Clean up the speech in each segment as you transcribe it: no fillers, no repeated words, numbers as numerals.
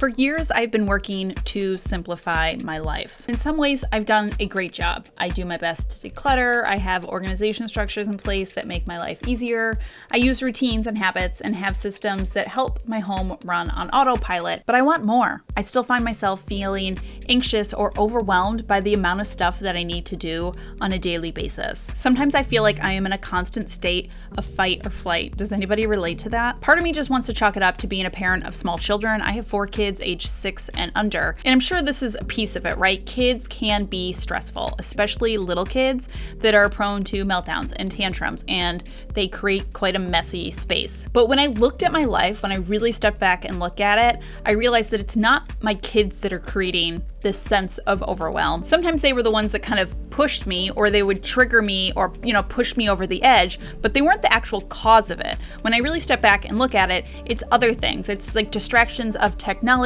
For years, I've been working to simplify my life. In some ways, I've done a great job. I do my best to declutter. I have organization structures in place that make my life easier. I use routines and habits and have systems that help my home run on autopilot, but I want more. I still find myself feeling anxious or overwhelmed by the amount of stuff that I need to do on a daily basis. Sometimes I feel like I am in a constant state of fight or flight. Does anybody relate to that? Part of me just wants to chalk it up to being a parent of small children. I have 4 kids age 6 and under. And I'm sure this is a piece of it, right? Kids can be stressful, especially little kids that are prone to meltdowns and tantrums, and they create quite a messy space. But when I looked at my life, when I really stepped back and look at it, I realized that it's not my kids that are creating this sense of overwhelm. Sometimes they were the ones that kind of pushed me, or they would trigger me, or push me over the edge, but they weren't the actual cause of it. When I really step back and look at it, it's other things. It's like distractions of technology.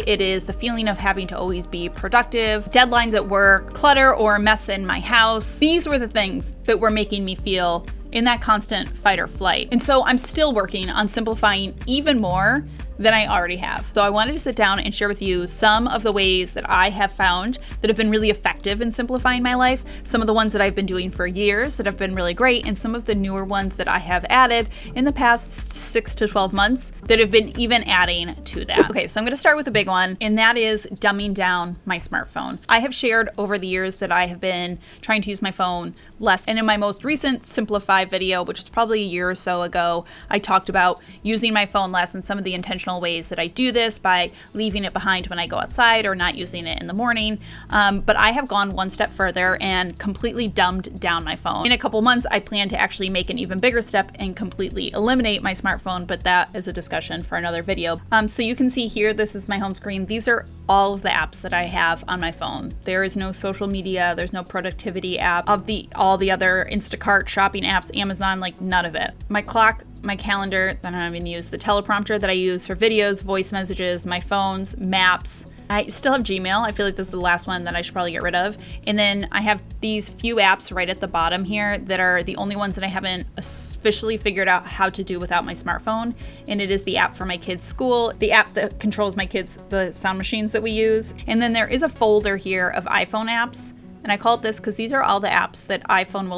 It is the feeling of having to always be productive, deadlines at work, clutter or mess in my house. These were the things that were making me feel in that constant fight or flight. And so I'm still working on simplifying even more than I already have. So I wanted to sit down and share with you some of the ways that I have found that have been really effective in simplifying my life, some of the ones that I've been doing for years that have been really great, and some of the newer ones that I have added in the past 6 to 12 months that have been even adding to that. Okay, so I'm gonna start with a big one, and that is dumbing down my smartphone. I have shared over the years that I have been trying to use my phone less, and in my most recent Simplify video, which was probably a year or so ago, I talked about using my phone less and some of the intentional ways that I do this by leaving it behind when I go outside or not using it in the morning. But I have gone one step further and completely dumbed down my phone. In a couple months, I plan to actually make an even bigger step and completely eliminate my smartphone, but that is a discussion for another video. So you can see here, this is my home screen. These are all of the apps that I have on my phone. There is no social media, there's no productivity app of all the other Instacart shopping apps, Amazon, like none of it. My clock, my calendar that I don't even use, the teleprompter that I use for videos, voice messages, my phones, maps. I still have Gmail. I feel like this is the last one that I should probably get rid of. And then I have these few apps right at the bottom here that are the only ones that I haven't officially figured out how to do without my smartphone. And it is the app for my kids' school, the app that controls my kids, the sound machines that we use. And then there is a folder here of iPhone apps. And I call it this because these are all the apps that iPhone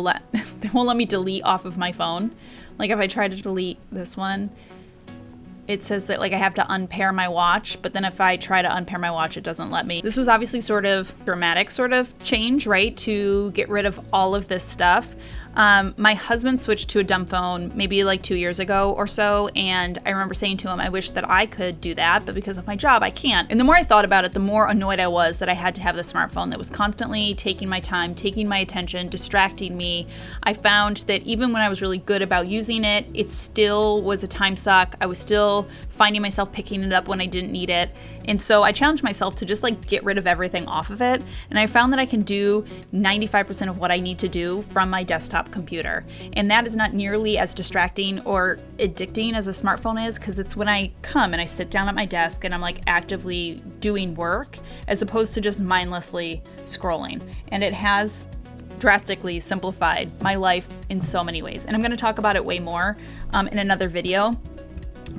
they won't let me delete off of my phone. Like if I try to delete this one, it says that like I have to unpair my watch, but then if I try to unpair my watch, it doesn't let me. This was obviously sort of dramatic sort of change, right? To get rid of all of this stuff. My husband switched to a dumb phone maybe like 2 years ago or so, and I remember saying to him, I wish that I could do that, but because of my job, I can't. And the more I thought about it, the more annoyed I was that I had to have the smartphone that was constantly taking my time, taking my attention, distracting me. I found that even when I was really good about using it, it still was a time suck. I was still finding myself picking it up when I didn't need it. And so I challenged myself to just like get rid of everything off of it. And I found that I can do 95% of what I need to do from my desktop computer. And that is not nearly as distracting or addicting as a smartphone is, because it's when I come and I sit down at my desk and I'm like actively doing work as opposed to just mindlessly scrolling. And it has drastically simplified my life in so many ways. And I'm going to talk about it way more in another video,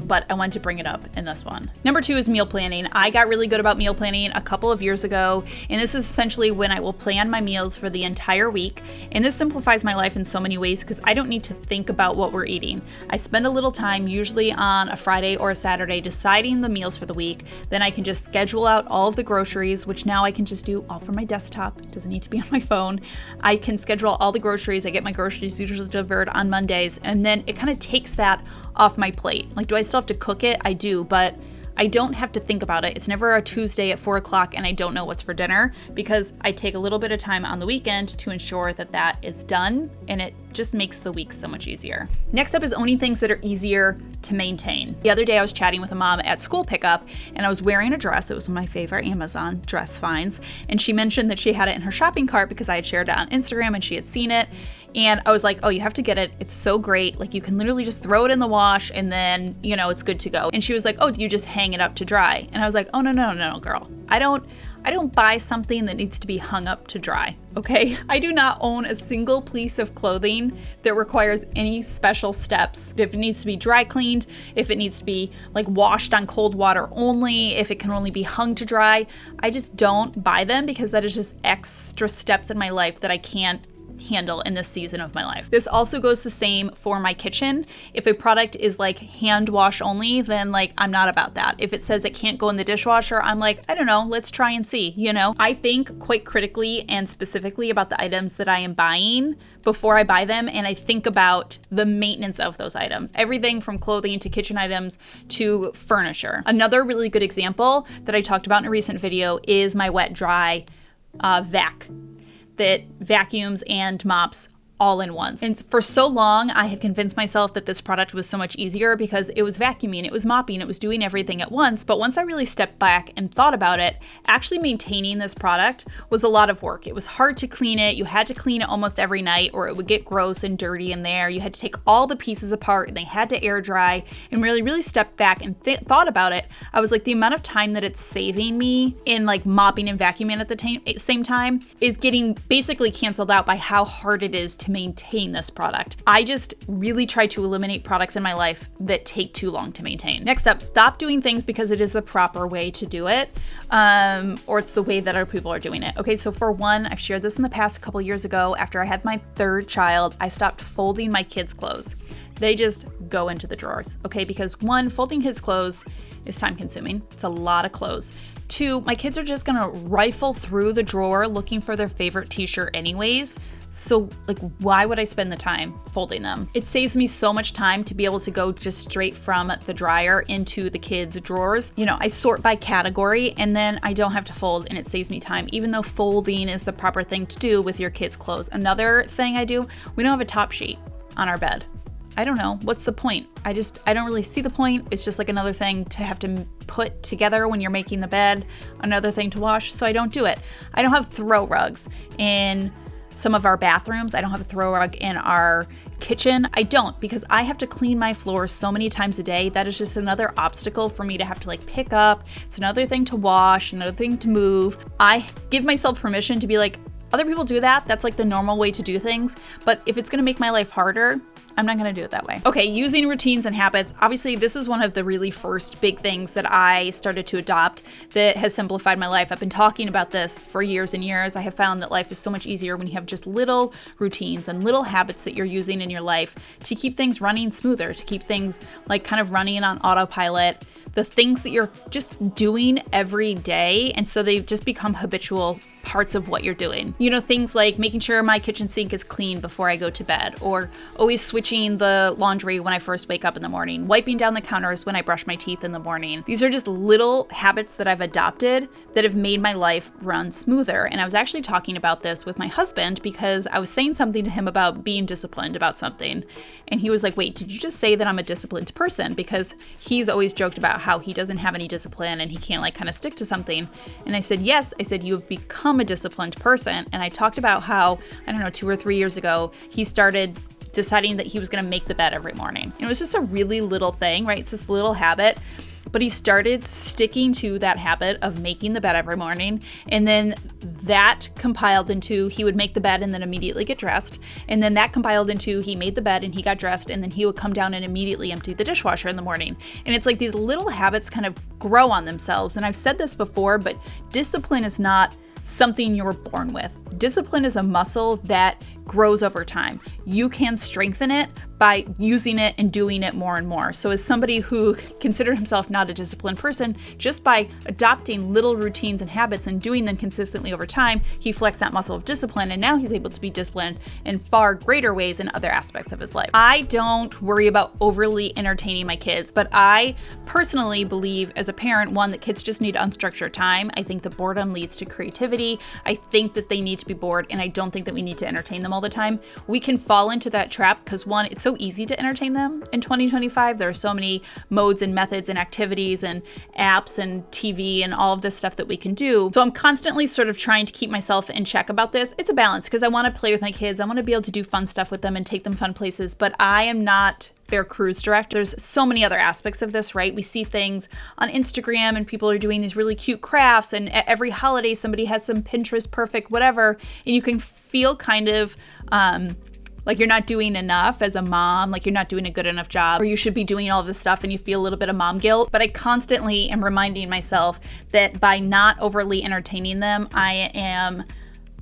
but I wanted to bring it up in this one. Number 2 is meal planning. I got really good about meal planning a couple of years ago, and this is essentially when I will plan my meals for the entire week. And this simplifies my life in so many ways because I don't need to think about what we're eating. I spend a little time, usually on a Friday or a Saturday, deciding the meals for the week. Then I can just schedule out all of the groceries, which now I can just do all from my desktop. It doesn't need to be on my phone. I can schedule all the groceries. I get my groceries usually delivered on Mondays, and then it kind of takes that off my plate. Like, do I still have to cook it? I do, but I don't have to think about it. It's never a Tuesday at 4 o'clock and I don't know what's for dinner, because I take a little bit of time on the weekend to ensure that that is done, and it just makes the week so much easier. Next up is owning things that are easier to maintain. The other day I was chatting with a mom at school pickup, and I was wearing a dress. It was one of my favorite Amazon dress finds, and she mentioned that she had it in her shopping cart because I had shared it on Instagram and she had seen it. And I was like, oh, you have to get it. It's so great. Like, you can literally just throw it in the wash and then, it's good to go. And she was like, oh, do you just hang it up to dry? And I was like, oh, no, girl. I don't buy something that needs to be hung up to dry, okay? I do not own a single piece of clothing that requires any special steps. If it needs to be dry cleaned, if it needs to be like washed on cold water only, if it can only be hung to dry, I just don't buy them because that is just extra steps in my life that I can't handle in this season of my life. This also goes the same for my kitchen. If a product is like hand wash only, then like I'm not about that. If it says it can't go in the dishwasher, I'm like, I don't know, let's try and see, you know? I think quite critically and specifically about the items that I am buying before I buy them, and I think about the maintenance of those items. Everything from clothing to kitchen items to furniture. Another really good example that I talked about in a recent video is my wet dry vac that vacuums and mops all in once. And for so long, I had convinced myself that this product was so much easier because it was vacuuming, it was mopping, it was doing everything at once. But once I really stepped back and thought about it, actually maintaining this product was a lot of work. It was hard to clean it. You had to clean it almost every night or it would get gross and dirty in there. You had to take all the pieces apart and they had to air dry, and really stepped back and thought about it. I was like, the amount of time that it's saving me in like mopping and vacuuming at the same time is getting basically canceled out by how hard it is to maintain this product. I just really try to eliminate products in my life that take too long to maintain. Next up, stop doing things because it is the proper way to do it, or it's the way that other people are doing it. Okay, so for one, I've shared this in the past a couple years ago. After I had my third child, I stopped folding my kids' clothes. They just go into the drawers, okay? Because one, folding kids' clothes is time consuming. It's a lot of clothes. Two, my kids are just gonna rifle through the drawer looking for their favorite t-shirt anyways. So like, why would I spend the time folding them? It saves me so much time to be able to go just straight from the dryer into the kids' drawers. You know, I sort by category and then I don't have to fold, and it saves me time, even though folding is the proper thing to do with your kids' clothes. Another thing I do, we don't have a top sheet on our bed. I don't know, what's the point? I don't really see the point. It's just like another thing to have to put together when you're making the bed, another thing to wash, so I don't do it. I don't have throw rugs in some of our bathrooms. I don't have a throw rug in our kitchen. I don't, because I have to clean my floors so many times a day. That is just another obstacle for me to have to like pick up. It's another thing to wash, another thing to move. I give myself permission to be like, other people do that. That's like the normal way to do things. But if it's gonna make my life harder, I'm not gonna do it that way. Okay, using routines and habits. Obviously, this is one of the really first big things that I started to adopt that has simplified my life. I've been talking about this for years and years. I have found that life is so much easier when you have just little routines and little habits that you're using in your life to keep things running smoother, to keep things like kind of running on autopilot, the things that you're just doing every day. And so they just become habitual parts of what you're doing. You know, things like making sure my kitchen sink is clean before I go to bed, or always switching the laundry when I first wake up in the morning, wiping down the counters when I brush my teeth in the morning. These are just little habits that I've adopted that have made my life run smoother. And I was actually talking about this with my husband because I was saying something to him about being disciplined about something. And he was like, wait, did you just say that I'm a disciplined person? Because he's always joked about how he doesn't have any discipline and he can't like kind of stick to something. And I said, yes. I said, you have become a disciplined person. And I talked about how, I don't know, 2 or 3 years ago, he started deciding that he was going to make the bed every morning. And it was just a really little thing, right? It's this little habit. But he started sticking to that habit of making the bed every morning. And then that compiled into he would make the bed and then immediately get dressed. And then that compiled into he made the bed and he got dressed, and then he would come down and immediately empty the dishwasher in the morning. And it's like these little habits kind of grow on themselves. And I've said this before, but discipline is not something you're born with. Discipline is a muscle that grows over time. You can strengthen it by using it and doing it more and more. So as somebody who considered himself not a disciplined person, just by adopting little routines and habits and doing them consistently over time, he flexed that muscle of discipline, and now he's able to be disciplined in far greater ways in other aspects of his life. I don't worry about overly entertaining my kids, but I personally believe as a parent, one, that kids just need unstructured time. I think that boredom leads to creativity. I think that they need to be bored, and I don't think that we need to entertain them all the time. We can fall into that trap because one, it's so easy to entertain them in 2025. There are so many modes and methods and activities and apps and TV and all of this stuff that we can do. So I'm constantly sort of trying to keep myself in check about this. It's a balance because I want to play with my kids. I want to be able to do fun stuff with them and take them fun places, but I am not their cruise director. There's so many other aspects of this, right? We see things on Instagram and people are doing these really cute crafts, and at every holiday somebody has some Pinterest perfect whatever, and you can feel kind of like you're not doing enough as a mom, like you're not doing a good enough job, or you should be doing all of this stuff and you feel a little bit of mom guilt. But I constantly am reminding myself that by not overly entertaining them, I am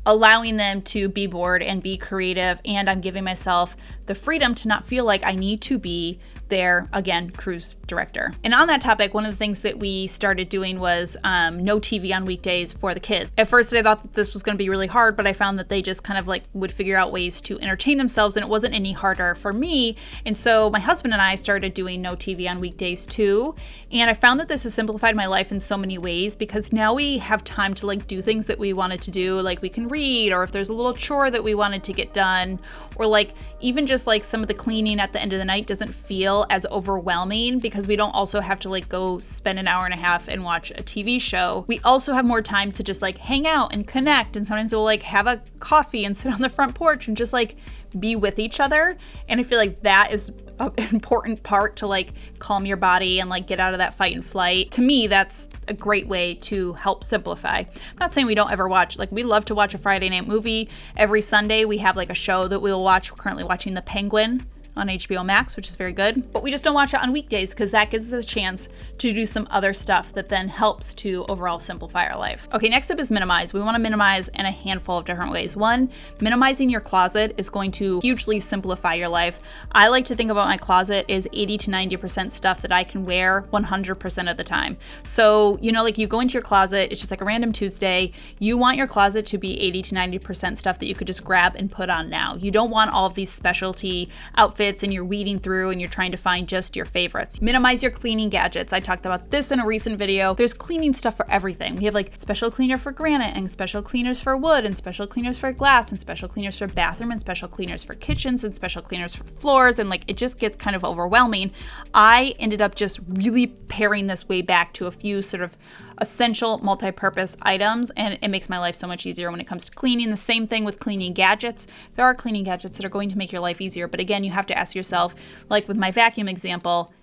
allowing them to be bored and be creative, and I'm giving myself the freedom to not feel like I need to be their, again, cruise director. And on that topic, one of the things that we started doing was no TV on weekdays for the kids. At first, I thought that this was going to be really hard, but I found that they just kind of like would figure out ways to entertain themselves, and it wasn't any harder for me. And so my husband and I started doing no TV on weekdays too. And I found that this has simplified my life in so many ways, because now we have time to like do things that we wanted to do. Like we can read, or if there's a little chore that we wanted to get done, or like even just like some of the cleaning at the end of the night doesn't feel as overwhelming, because we don't also have to like go spend an hour and a half and watch a TV show. We also have more time to just like hang out and connect, and sometimes we'll like have a coffee and sit on the front porch and just like be with each other. And I feel like that is an important part to like calm your body and like get out of that fight and flight. To me, that's a great way to help simplify. I'm not saying we don't ever watch, like we love to watch a Friday night movie. Every Sunday we have like a show that we'll watch. We're currently watching The Penguin on HBO Max, which is very good. But we just don't watch it on weekdays because that gives us a chance to do some other stuff that then helps to overall simplify our life. Okay, next up is minimize. We want to minimize in a handful of different ways. One, minimizing your closet is going to hugely simplify your life. I like to think about my closet as 80 to 90% stuff that I can wear 100% of the time. So, you know, like you go into your closet, it's just like a random Tuesday. You want your closet to be 80 to 90% stuff that you could just grab and put on now. You don't want all of these specialty outfits and you're weeding through and you're trying to find just your favorites. Minimize your cleaning gadgets. I talked about this in a recent video. There's cleaning stuff for everything. We have like special cleaner for granite and special cleaners for wood and special cleaners for glass and special cleaners for bathroom and special cleaners for kitchens and special cleaners for floors, and like it just gets kind of overwhelming. I ended up just really paring this way back to a few sort of essential multi-purpose items, and it makes my life so much easier when it comes to cleaning. The same thing with cleaning gadgets. There are cleaning gadgets that are going to make your life easier, but again, you have to ask yourself, like with my vacuum example,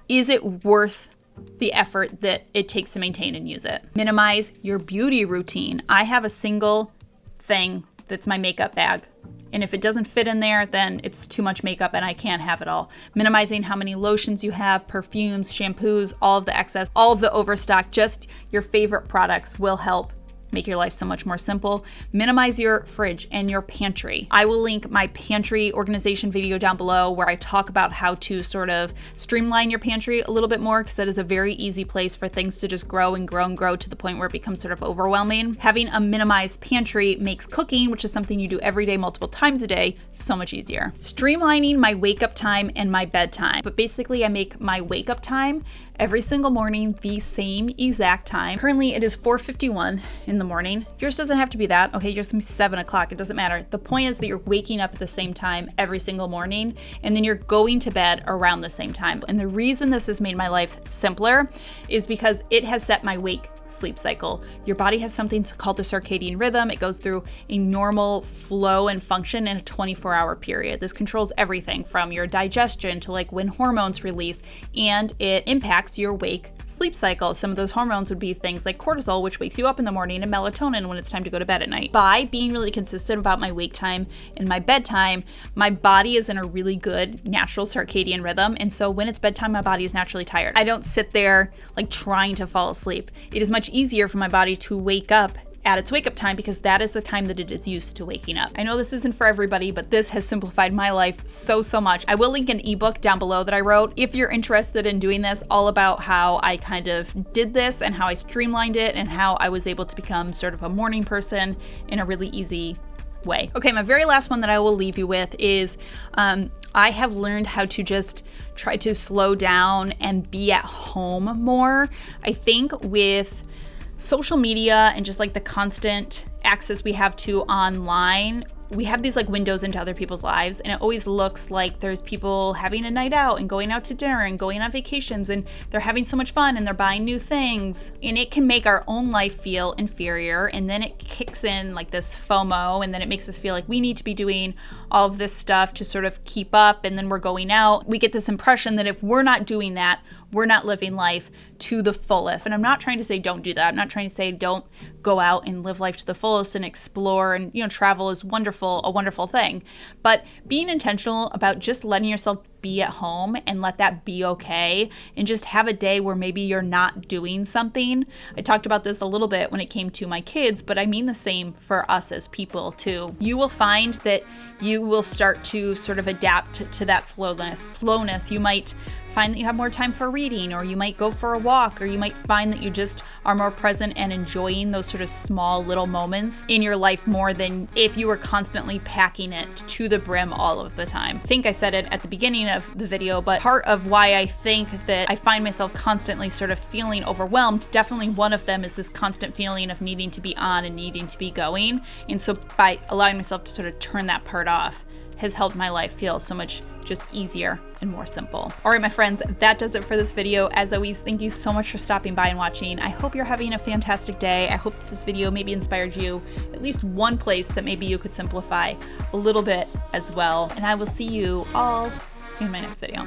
is it worth the effort that it takes to maintain and use it? Minimize your beauty routine. I have a single thing that's my makeup bag. And if it doesn't fit in there, then it's too much makeup and I can't have it all. Minimizing how many lotions you have, perfumes, shampoos, all of the excess, all of the overstock, just your favorite products will help make your life so much more simple. Minimize your fridge and your pantry. I will link my pantry organization video down below where I talk about how to sort of streamline your pantry a little bit more, because that is a very easy place for things to just grow and grow and grow to the point where it becomes sort of overwhelming. Having a minimized pantry makes cooking, which is something you do every day, multiple times a day, so much easier. Streamlining my wake up time and my bedtime. But basically I make my wake up time every single morning the same exact time. Currently it is 4:51 in the morning. Yours doesn't have to be that. Okay, yours can be 7 o'clock. It doesn't matter. The point is that you're waking up at the same time every single morning, and then you're going to bed around the same time. And the reason this has made my life simpler is because it has set my wake sleep cycle. Your body has something called the circadian rhythm. It goes through a normal flow and function in a 24-hour period. This controls everything from your digestion to like when hormones release, and it impacts your wake sleep cycle. Some of those hormones would be things like cortisol, which wakes you up in the morning, and melatonin when it's time to go to bed at night. By being really consistent about my wake time and my bedtime, my body is in a really good natural circadian rhythm. And so when it's bedtime, my body is naturally tired. I don't sit there like trying to fall asleep. It is much easier for my body to wake up at its wake up time because that is the time that it is used to waking up. I know this isn't for everybody, but this has simplified my life so much. I will link an ebook down below that I wrote if you're interested in doing this, all about how I kind of did this and how I streamlined it and how I was able to become sort of a morning person in a really easy way. Okay, my very last one that I will leave you with is I have learned how to just try to slow down and be at home more. I think with social media and just like the constant access we have to online, we have these like windows into other people's lives, and it always looks like there's people having a night out and going out to dinner and going on vacations, and they're having so much fun and they're buying new things. And it can make our own life feel inferior, and then it kicks in like this FOMO, and then it makes us feel like we need to be doing all of this stuff to sort of keep up, and then we're going out. We get this impression that if we're not doing that, we're not living life to the fullest. And I'm not trying to say don't do that. I'm not trying to say don't go out and live life to the fullest and explore, and travel is wonderful, a wonderful thing. But being intentional about just letting yourself be at home and let that be okay, and just have a day where maybe you're not doing something. I talked about this a little bit when it came to my kids, but I mean the same for us as people too. You will find that you will start to sort of adapt to that slowness. You might find that you have more time for reading, or you might go for a walk, or you might find that you just are more present and enjoying those sort of small little moments in your life more than if you were constantly packing it to the brim all of the time. I think I said it at the beginning of the video, but part of why I think that I find myself constantly sort of feeling overwhelmed, definitely one of them is this constant feeling of needing to be on and needing to be going. And so by allowing myself to sort of turn that part off has helped my life feel so much just easier and more simple. All right, my friends, that does it for this video. As always, thank you so much for stopping by and watching. I hope you're having a fantastic day. I hope this video maybe inspired you at least one place that maybe you could simplify a little bit as well. And I will see you all in my next video.